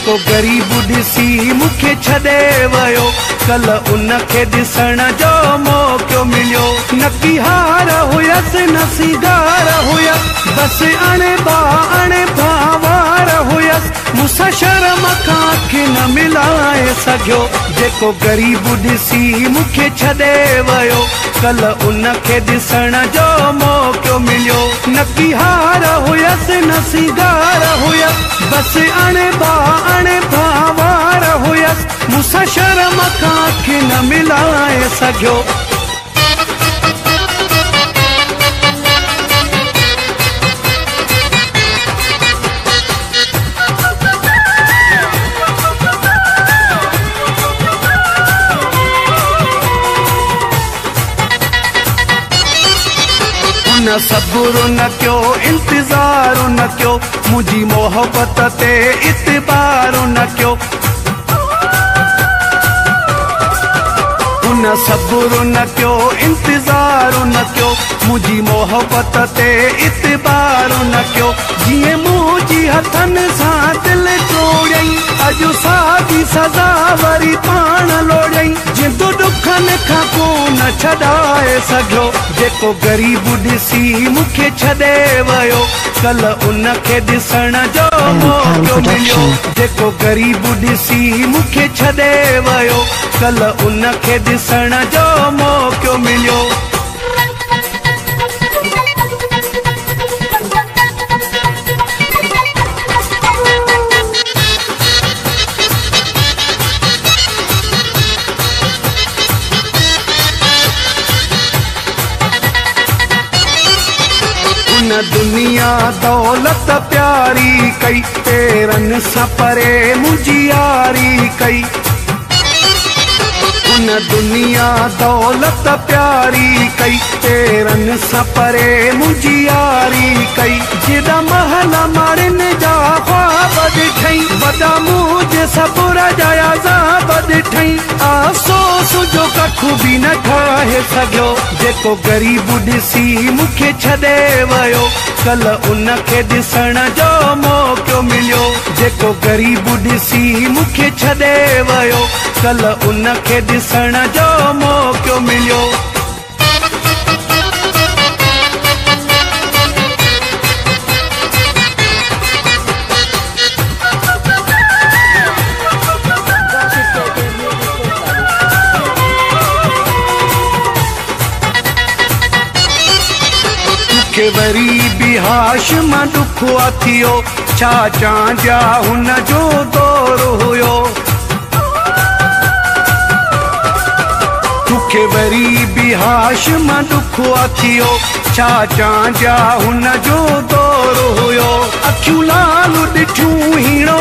जेको ग़रीब ॾिसी मूंखे छॾे वियो, कल उनखे ॾिसण जो मौक़ो मिलियो। न की हार हुयसि न सिगार हुयसि, बसि अणे भावार हुयसि, मूंसां शर्म खां अखि न मिलाए सघियो। जेको ग़रीब ॾिसी मूंखे छॾे वियो, कल उनखे ॾिसण जो मौक़ो मिलियो। न की हार हुयसि न सिगार हुयसि, बसि अणे भावार हुयसि, मूंसां शर्म खां अखि न मिलाए सघियो। न सब्र न कयो, इंतज़ार न कयो, मुंहिंजी मोहब्बत ते इतबार न कयो। न सब्र न कयो, इंतज़ार न कयो, मुंहिंजी मोहब्बत ते इतबार न कयो। जीअं मुंहिंजी हथनि सां दिलि तोड़ियईं, अॼु साॻी सज़ा वरी पाण लोड़ियईं। जिंदु ॾुखनि खां को न छॾाए सघियो। जेको ग़रीब ॾिसी मूंखे छॾे वियो, कल उनखे ॾिसण जो मौक़ो मिलियो। जेको ग़रीब ॾिसी मूंखे छॾे वियो, कल उनखे ॾिसण जो मौक़ो मिलियो। न दुनिया दौलत प्यारी कई, तेरनि सां परे मुंहिंजी यारी कई। न दुनिया दौलत प्यारी कई, तेरनि सां परे मुंहिंजी यारी कई। जेॾा महल माड़ियुनि जा ख्वाब ॾिठई, वॾा मुंहिंजे सबुर जा अज़ाब ॾिठई। अफ़सोस जो कखु बि न ठाहे सघियो। जेको ग़रीब ॾिसी मूंखे छॾे वियो, कल उनखे ॾिसण जो मौक़ो मिलियो। जेको ग़रीब ॾिसी मूंखे छॾे वियो, कल उनखे ॾिसण जो मौक़ो मिलियो। वरी बि हाशिम दुख थियो, छा चांजा हुन जो दौर हुयो। तोखे वरी बि हाशिम दुख थियो, छा चांजा हुन जो दौर हुयो। अखियूं लाल ॾिठियूं हीणो